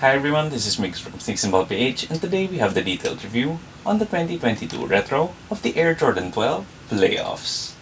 Hi everyone, this is Mix from Sneaks&Ball PH, and today we have the detailed review on the 2022 retro of the Air Jordan 12 Playoffs.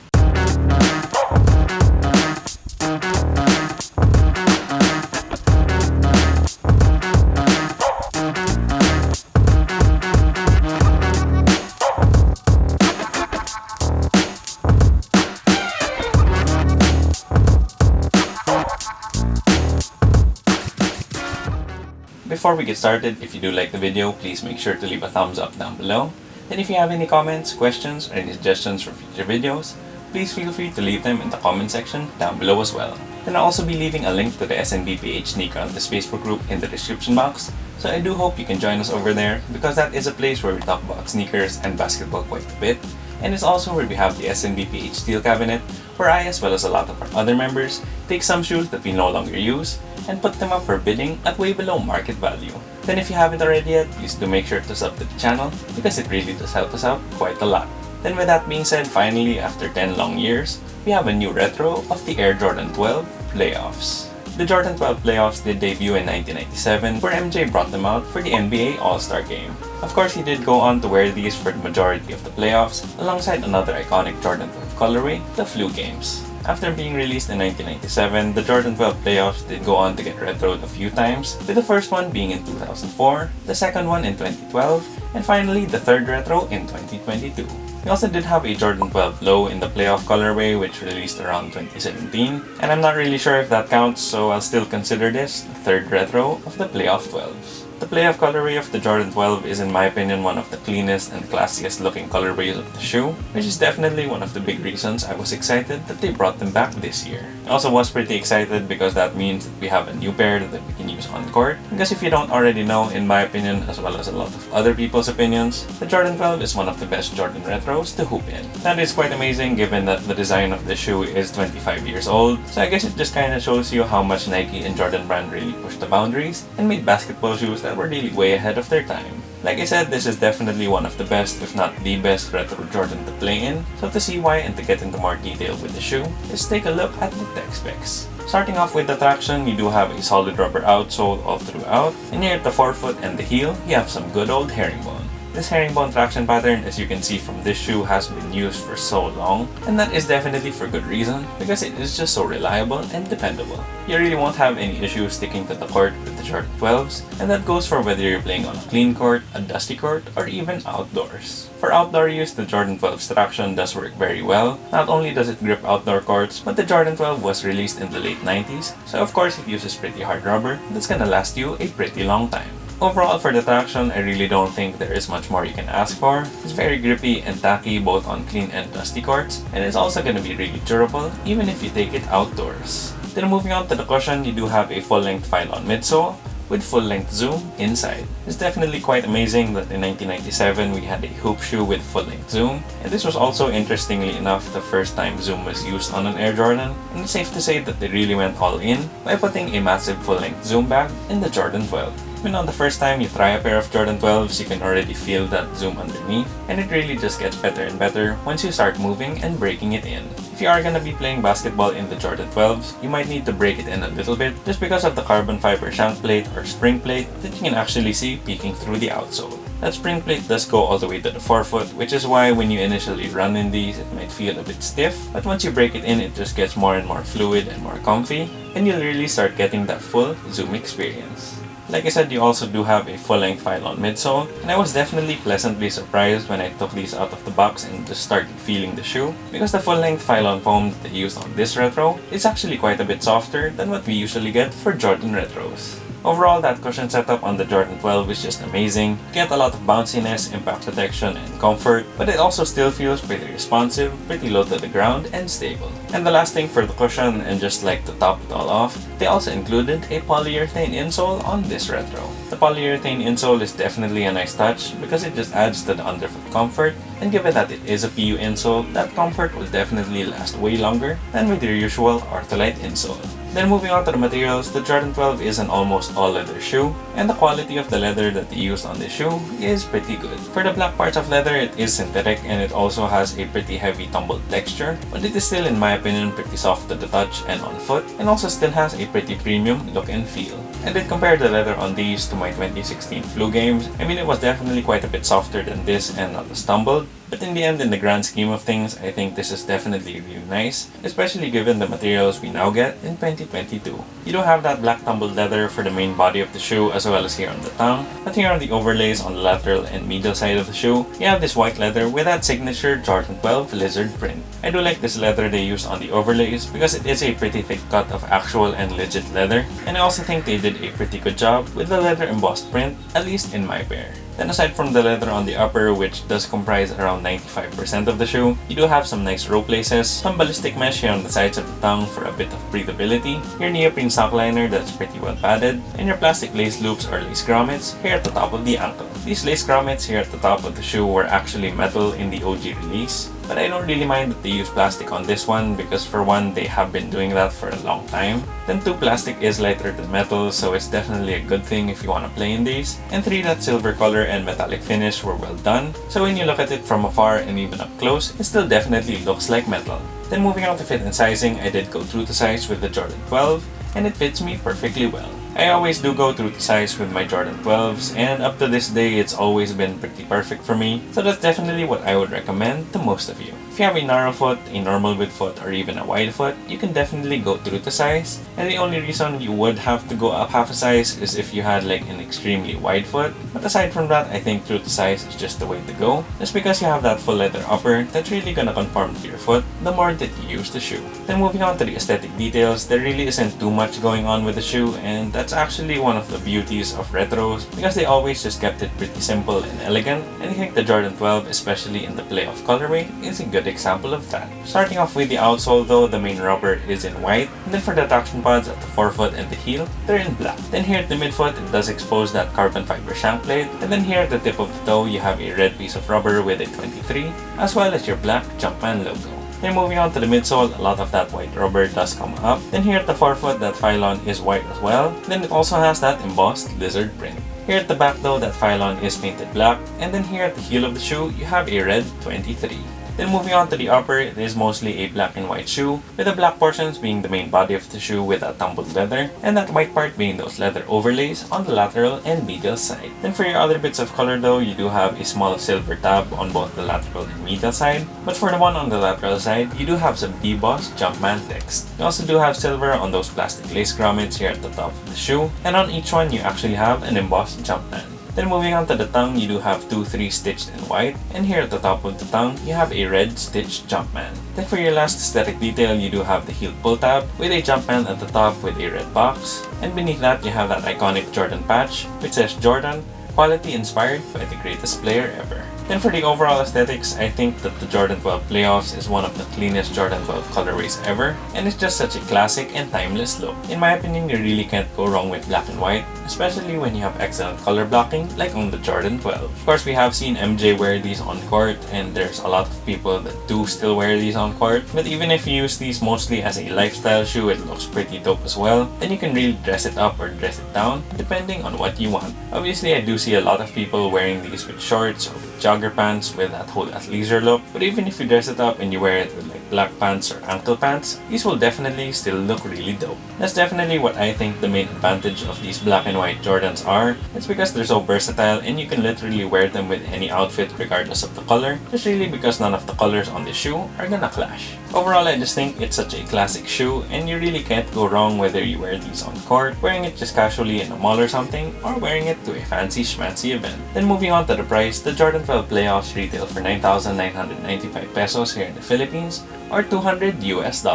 Before we get started, if you do like the video, please make sure to leave a thumbs up down below. And if you have any comments, questions, or any suggestions for future videos, please feel free to leave them in the comment section down below as well. Then I'll also be leaving a link to the SNBPH sneaker on this Facebook group in the description box, so I do hope you can join us over there because that is a place where we talk about sneakers and basketball quite a bit. And it's also where we have the SNBPH Steel Cabinet, where I, as well as a lot of our other members, take some shoes that we no longer use and put them up for bidding at way below market value. Then if you haven't already yet, please do make sure to sub to the channel because it really does help us out quite a lot. Then with that being said, finally, after 10 long years, we have a new retro of the Air Jordan 12 Playoffs. The Jordan 12 Playoffs did debut in 1997, where MJ brought them out for the NBA All-Star Game. Of course, he did go on to wear these for the majority of the playoffs, alongside another iconic Jordan 12 colorway, the Flu Games. After being released in 1997, the Jordan 12 Playoffs did go on to get retroed a few times, with the first one being in 2004, the second one in 2012, and finally the third retro in 2022. We also did have a Jordan 12 Low in the playoff colorway, which released around 2017, and I'm not really sure if that counts, so I'll still consider this the third retro of the playoff 12s. The playoff colorway of the Jordan 12 is, in my opinion, one of the cleanest and classiest looking colorways of the shoe, which is definitely one of the big reasons I was excited that they brought them back this year. I also was pretty excited because that means that we have a new pair that we can use on court, because if you don't already know, in my opinion, as well as a lot of other people's opinions, the Jordan 12 is one of the best Jordan retros to hoop in. That is quite amazing given that the design of the shoe is 25 years old, so I guess it just kinda shows you how much Nike and Jordan brand really pushed the boundaries and made basketball shoes that were really way ahead of their time. Like I said, this is definitely one of the best, if not the best, retro Jordan to play in, so to see why and to get into more detail with the shoe, let's take a look at the tech specs. Starting off with the traction, you do have a solid rubber outsole all throughout, and here at the forefoot and the heel, you have some good old herringbone. This herringbone traction pattern, as you can see from this shoe, has been used for so long, and that is definitely for good reason, because it is just so reliable and dependable. You really won't have any issues sticking to the court with the Jordan 12s, and that goes for whether you're playing on a clean court, a dusty court, or even outdoors. For outdoor use, the Jordan 12's traction does work very well. Not only does it grip outdoor courts, but the Jordan 12 was released in the late 90s, so of course it uses pretty hard rubber that's gonna last you a pretty long time. Overall, for the traction, I really don't think there is much more you can ask for. It's very grippy and tacky both on clean and dusty courts, and it's also going to be really durable even if you take it outdoors. Then moving on to the cushion, you do have a full-length Phylon midsole with full-length zoom inside. It's definitely quite amazing that in 1997 we had a hoop shoe with full-length zoom, and this was also, interestingly enough, the first time zoom was used on an Air Jordan, and it's safe to say that they really went all in by putting a massive full-length zoom bag in the Jordan 12. Even on the first time you try a pair of Jordan 12s, you can already feel that zoom underneath, and it really just gets better and better once you start moving and breaking it in. If you are gonna be playing basketball in the Jordan 12s, you might need to break it in a little bit just because of the carbon fiber shank plate or spring plate that you can actually see peeking through the outsole. That spring plate does go all the way to the forefoot, which is why when you initially run in these, it might feel a bit stiff, but once you break it in, it just gets more and more fluid and more comfy, and you'll really start getting that full zoom experience. Like I said, you also do have a full-length Phylon midsole, and I was definitely pleasantly surprised when I took these out of the box and just started feeling the shoe, because the full-length Phylon foam that they used on this retro is actually quite a bit softer than what we usually get for Jordan retros. Overall, that cushion setup on the Jordan 12 is just amazing. You get a lot of bounciness, impact protection, and comfort, but it also still feels pretty responsive, pretty low to the ground, and stable. And the last thing for the cushion, and just like to top it all off, they also included a polyurethane insole on this retro. The polyurethane insole is definitely a nice touch because it just adds to the underfoot comfort, and given that it is a PU insole, that comfort will definitely last way longer than with your usual Ortholite insole. Then moving on to the materials, the Jordan 12 is an almost all-leather shoe, and the quality of the leather that they used on this shoe is pretty good. For the black parts of leather, it is synthetic and it also has a pretty heavy tumbled texture, but it is still, in my opinion, pretty soft to the touch and on foot, and also still has a pretty premium look and feel. I did compare the leather on these to my 2016 flu games. I mean, it was definitely quite a bit softer than this and not as tumbled. But in the end, in the grand scheme of things, I think this is definitely really nice, especially given the materials we now get in 2022. You do have that black tumbled leather for the main body of the shoe as well as here on the tongue, but here on the overlays on the lateral and medial side of the shoe, you have this white leather with that signature Jordan 12 lizard print. I do like this leather they used on the overlays because it is a pretty thick cut of actual and legit leather, and I also think they did a pretty good job with the leather embossed print, at least in my pair. Then aside from the leather on the upper, which does comprise around 95% of the shoe, you do have some nice rope laces, some ballistic mesh here on the sides of the tongue for a bit of breathability, your neoprene sock liner that's pretty well padded, and your plastic lace loops or lace grommets here at the top of the ankle. These lace grommets here at the top of the shoe were actually metal in the OG release, but I don't really mind that they use plastic on this one because for one, they have been doing that for a long time. Then 2, plastic is lighter than metal, so it's definitely a good thing if you want to play in these. And 3, that silver color and metallic finish were well done, so when you look at it from afar and even up close, it still definitely looks like metal. Then moving on to fit and sizing, I did go true to size with the Jordan 12, and it fits me perfectly well. I always do go through the size with my Jordan 12s, and up to this day it's always been pretty perfect for me, so that's definitely what I would recommend to most of you. If you have a narrow foot, a normal width foot, or even a wide foot, you can definitely go through the size, and the only reason you would have to go up half a size is if you had like an extremely wide foot, but aside from that, I think through the size is just the way to go, just because you have that full leather upper that's really gonna conform to your foot the more that you use the shoe. Then moving on to the aesthetic details, there really isn't too much going on with the shoe, and that's actually one of the beauties of retros because they always just kept it pretty simple and elegant, and I think the Jordan 12, especially in the play of colorway, is a good example of that. Starting off with the outsole though, the main rubber is in white, and then for the traction pads at the forefoot and the heel, they're in black. Then here at the midfoot, it does expose that carbon fiber shank plate, and then here at the tip of the toe, you have a red piece of rubber with a 23, as well as your black Jumpman logo. Then moving on to the midsole, a lot of that white rubber does come up. Then here at the forefoot, that phylon is white as well. Then it also has that embossed lizard print. Here at the back though, that phylon is painted black. And then here at the heel of the shoe, you have a red 23. Then moving on to the upper, it is mostly a black and white shoe, with the black portions being the main body of the shoe with that tumbled leather, and that white part being those leather overlays on the lateral and medial side. Then for your other bits of color though, you do have a small silver tab on both the lateral and medial side, but for the one on the lateral side, you do have some debossed Jumpman text. You also do have silver on those plastic lace grommets here at the top of the shoe, and on each one you actually have an embossed Jumpman. Then moving on to the tongue, you do have 2 3 stitched in white, and here at the top of the tongue, you have a red stitched Jumpman. Then for your last aesthetic detail, you do have the heel pull tab with a Jumpman at the top with a red box, and beneath that you have that iconic Jordan patch which says Jordan, quality inspired by the greatest player ever. Then for the overall aesthetics, I think that the Jordan 12 Playoffs is one of the cleanest Jordan 12 colorways ever, and it's just such a classic and timeless look. In my opinion, you really can't go wrong with black and white, especially when you have excellent color blocking like on the Jordan 12. Of course, we have seen MJ wear these on court, and there's a lot of people that do still wear these on court, but even if you use these mostly as a lifestyle shoe, it looks pretty dope as well. Then you can really dress it up or dress it down, depending on what you want. Obviously, I do see a lot of people wearing these with shorts or with jogger pants with that whole athleisure look, but even if you dress it up and you wear it with like black pants or ankle pants, these will definitely still look really dope. That's definitely what I think the main advantage of these black and white Jordans are. It's because they're so versatile and you can literally wear them with any outfit regardless of the color, just really because none of the colors on the shoe are gonna clash. Overall, I just think it's such a classic shoe, and you really can't go wrong whether you wear these on court, wearing it just casually in a mall or something, or wearing it to a fancy schmancy event. Then moving on to the price, the Jordan 12 Playoffs retail for 9,995 pesos here in the Philippines, or $200 US.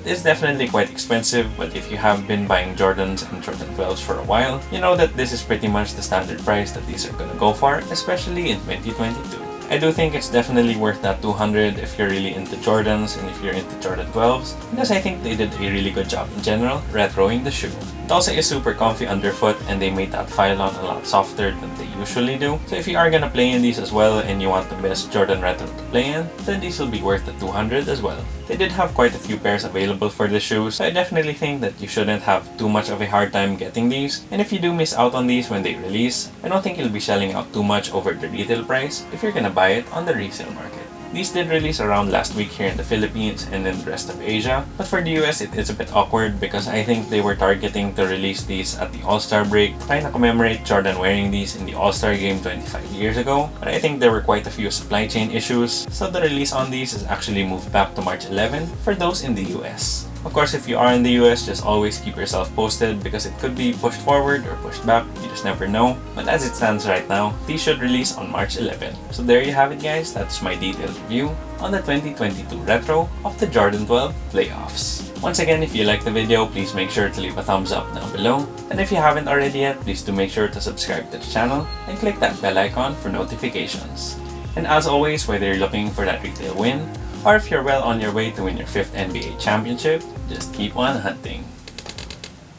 It's definitely quite expensive, but if you have been buying Jordans and Jordan 12s for a while, you know that this is pretty much the standard price that these are gonna go for, especially in 2022. I do think it's definitely worth that $200 if you're really into Jordans and if you're into Jordan 12s, because I think they did a really good job in general retroing the shoe. It also is super comfy underfoot, and they made that phylon a lot softer than they usually do. So if you are gonna play in these as well and you want the best Jordan retro to play in, then these will be worth the $200 as well. They did have quite a few pairs available for the shoes, so I definitely think that you shouldn't have too much of a hard time getting these. And if you do miss out on these when they release, I don't think you'll be shelling out too much over the retail price if you're gonna buy it on the resale market. These did release around last week here in the Philippines and in the rest of Asia, but for the US it is a bit awkward because I think they were targeting to release these at the All-Star break to kind of commemorate Jordan wearing these in the All-Star game 25 years ago, but I think there were quite a few supply chain issues, so the release on these is actually moved back to March 11 for those in the US. Of course, if you are in the US, just always keep yourself posted because it could be pushed forward or pushed back, you just never know. But as it stands right now, these should release on March 11. So there you have it guys, that's my detailed review on the 2022 retro of the Jordan 12 playoffs. Once again, if you liked the video, please make sure to leave a thumbs up down below. And if you haven't already yet, please do make sure to subscribe to the channel and click that bell icon for notifications. And as always, whether you're looking for that retail win, or if you're well on your way to win your 5th NBA championship, just keep on hunting.